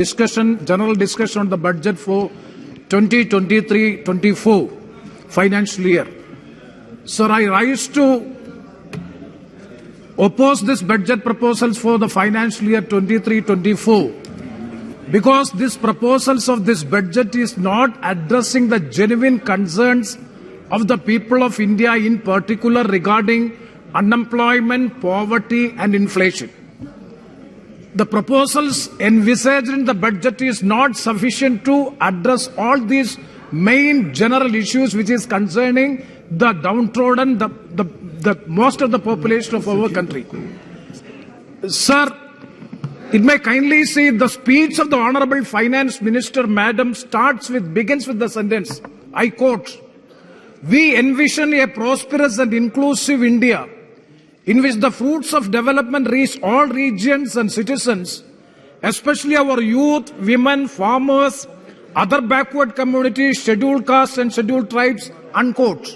General discussion on the budget for 2023-24 financial year. Sir, I rise to oppose this budget proposals for the financial year 23-24 because these proposals of this budget is not addressing the genuine concerns of the people of India, in particular regarding unemployment, poverty and inflation. The proposals envisaged in the budget is not sufficient to address all these main general issues which is concerning the downtrodden, the most of the population of our country. Sir, it may kindly see the speech of the Honorable Finance Minister, Madam, begins with the sentence, I quote, "We envision a prosperous and inclusive India in which the fruits of development reach all regions and citizens, especially our youth, women, farmers, other backward communities, scheduled castes and scheduled tribes," unquote.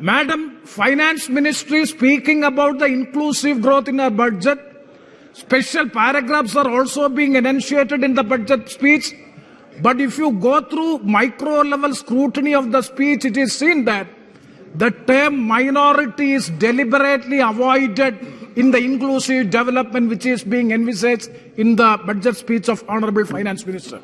Madam, Finance Ministry speaking about the inclusive growth in our budget. Special paragraphs are also being enunciated in the budget speech. But if you go through micro-level scrutiny of the speech, it is seen that the term minority is deliberately avoided in the inclusive development which is being envisaged in the budget speech of Honorable Finance Minister.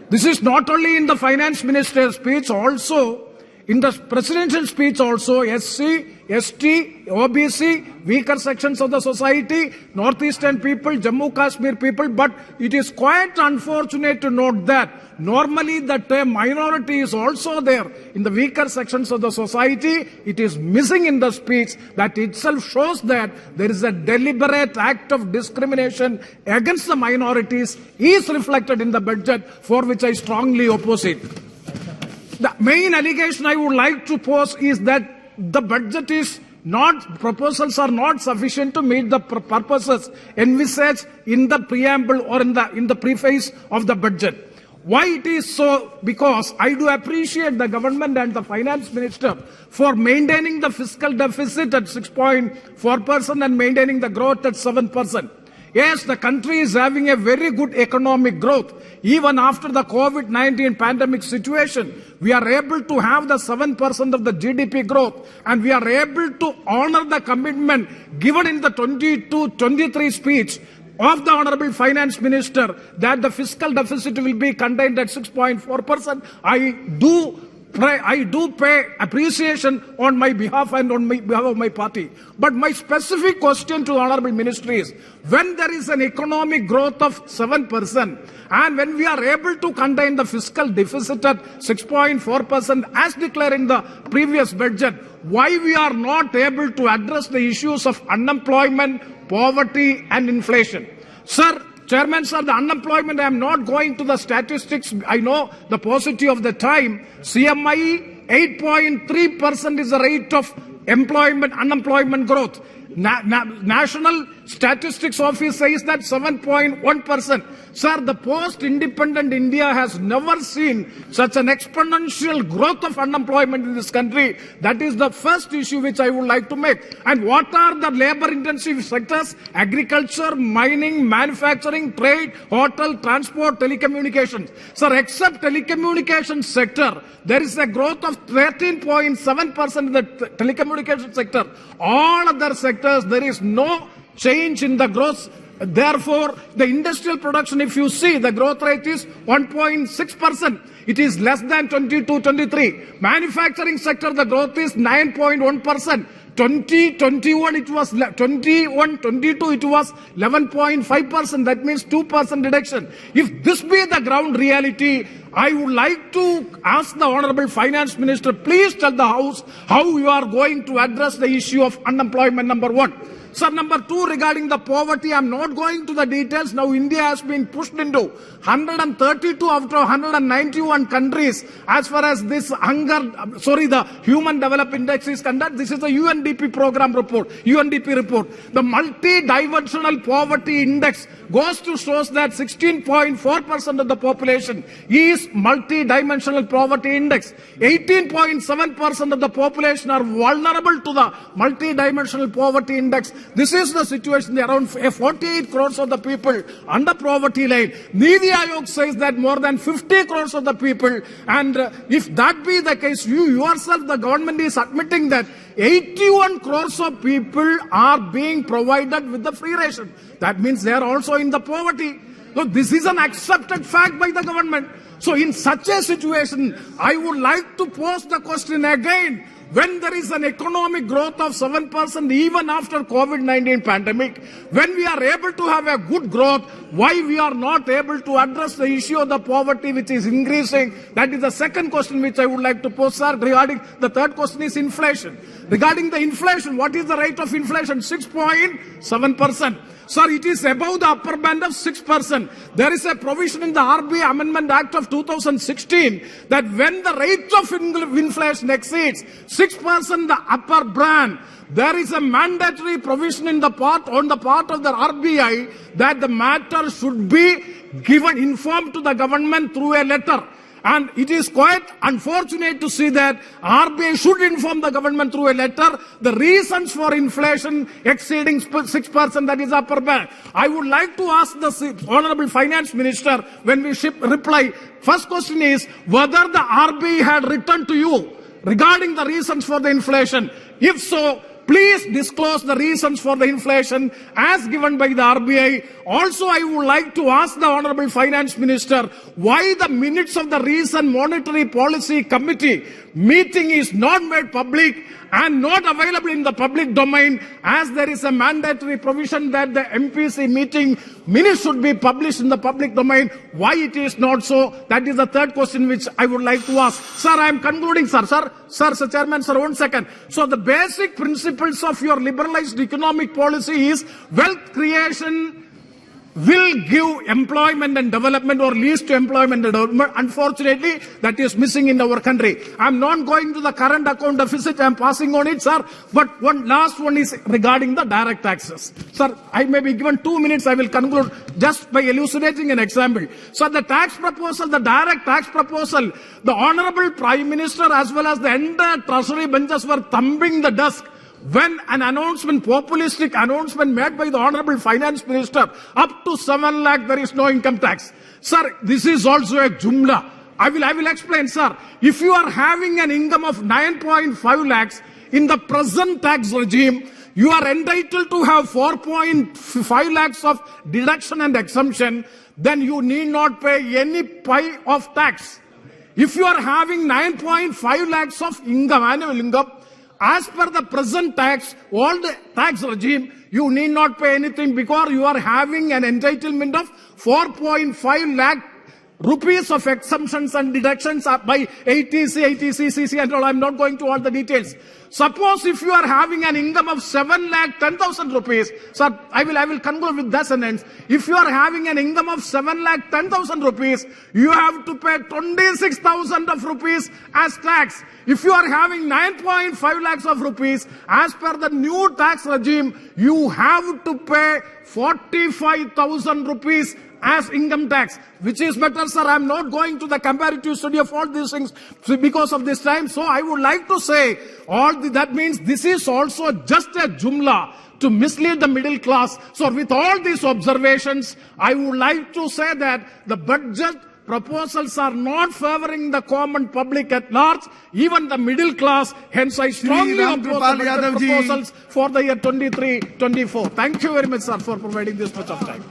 This is not only in the Finance Minister's speech, also in the presidential speech also, SC, ST, OBC, weaker sections of the society, northeastern people, Jammu Kashmir people, but it is quite unfortunate to note that normally the term minority is also there in the weaker sections of the society. It is missing in the speech. That itself shows that there is a deliberate act of discrimination against the minorities is reflected in the budget, for which I strongly oppose it. The main allegation I would like to pose is that the budget is not, proposals are not sufficient to meet the purposes envisaged in the preamble or in the preface of the budget. Why it is so? Because I do appreciate the government and the finance minister for maintaining the fiscal deficit at 6.4% and maintaining the growth at 7%. Yes, the country is having a very good economic growth. Even after the COVID-19 pandemic situation, we are able to have the 7% of the GDP growth, and we are able to honor the commitment given in the 22-23 speech of the Honorable Finance Minister that the fiscal deficit will be contained at 6.4%. I do pay appreciation on my behalf and on behalf of my party. But my specific question to the Honorable Minister is, when there is an economic growth of 7% and when we are able to contain the fiscal deficit at 6.4% as declared in the previous budget, why we are not able to address the issues of unemployment, poverty and inflation? Sir, Chairman, sir, the unemployment, I am not going to the statistics. I know the paucity of the time. CMI, 8.3% is the rate of unemployment growth. National Statistics Office says that 7.1%. Sir, the post-independent India has never seen such an exponential growth of unemployment in this country. That is the first issue which I would like to make. And what are the labor-intensive sectors? Agriculture, mining, manufacturing, trade, hotel, transport, telecommunications. Sir, except telecommunications sector, there is a growth of 13.7% in the telecommunications sector. All other sectors, there is no change in the growth. Therefore, the industrial production, if you see, the growth rate is 1.6%. It is less than 22-23. Manufacturing sector, the growth is 9.1%. 2021, it was 21-22, it was 11.5%. That means 2% reduction. If this be the ground reality, I would like to ask the Honorable Finance Minister, please tell the House how you are going to address the issue of unemployment, number one. Sir, number two, regarding the poverty, I am not going to the details. Now, India has been pushed into 132 out of 191 countries as far as this the Human Development Index is concerned. This is the UNDP program report, UNDP report. The multi-dimensional poverty index goes to shows that 16.4% of the population is multi-dimensional poverty index. 18.7% of the population are vulnerable to the multi-dimensional poverty index. This is the situation. There are around 48 crores of the people under poverty line. Niti Aayog says that more than 50 crores of the people, and if that be the case, you yourself, the government is admitting that 81 crores of people are being provided with the free ration. That means they are also in the poverty. So this is an accepted fact by the government. So in such a situation, I would like to pose the question again. When there is an economic growth of 7% even after COVID-19 pandemic, when we are able to have a good growth, why we are not able to address the issue of the poverty which is increasing? That is the second question which I would like to pose, sir. Regarding the third question is inflation. Regarding the inflation, what is the rate of inflation? 6.7%. Sir, it is above the upper band of 6%. There is a provision in the RBI Amendment Act of 2016 that when the rate of inflation exceeds 6%, the upper band, there is a mandatory provision on the part of the RBI that the matter should be informed to the government through a letter. And it is quite unfortunate to see that RBI should inform the government through a letter the reasons for inflation exceeding 6%, that is upper band. I would like to ask the Honorable Finance Minister when we reply. First question is whether the RBI had written to you regarding the reasons for the inflation. If so, please disclose the reasons for the inflation as given by the RBI. Also, I would like to ask the Honorable Finance Minister why the minutes of the recent Monetary Policy Committee meeting is not made public and not available in the public domain, as there is a mandatory provision that the MPC meeting minutes should be published in the public domain. Why it is not so? That is the third question which I would like to ask. Sir, I am concluding, sir. Sir, Chairman, sir, 1 second. So the basic principles of your liberalized economic policy is wealth creation will give employment and development, or leads to employment and development. Unfortunately, that is missing in our country. I am not going to the current account deficit. I am passing on it, sir. But one last one is regarding the direct taxes. Sir, I may be given 2 minutes. I will conclude just by elucidating an example. So the tax proposal, the direct tax proposal, the Honorable Prime Minister as well as the entire Treasury benches were thumping the desk when an announcement, populistic announcement made by the Honorable Finance Minister, up to 7 lakh there is no income tax. Sir, this is also a jumla. I will explain, sir. If you are having an income of 9.5 lakhs in the present tax regime, you are entitled to have 4.5 lakhs of deduction and exemption, then you need not pay any pi of tax. If you are having 9.5 lakhs of income, annual income, as per the present tax, all the tax regime, you need not pay anything because you are having an entitlement of 4.5 lakh rupees of exemptions and deductions by ATC, CC and all. I am not going to all the details. Suppose if you are having an income of 7,10,000 rupees, sir, I will conclude with that sentence. If you are having an income of 7,10,000 rupees, you have to pay 26,000 of rupees as tax. If you are having 9.5 lakhs of rupees, as per the new tax regime, you have to pay 45,000 rupees as income tax. Which is better, sir? I am not going to the comparative study of all these things because of this time. So I would like to say, that means this is also just a jumla to mislead the middle class. So with all these observations, I would like to say that the budget proposals are not favoring the common public at large, even the middle class. Hence, I strongly oppose the budget proposals for the year 23-24. Thank you very much, sir, for providing this much of time.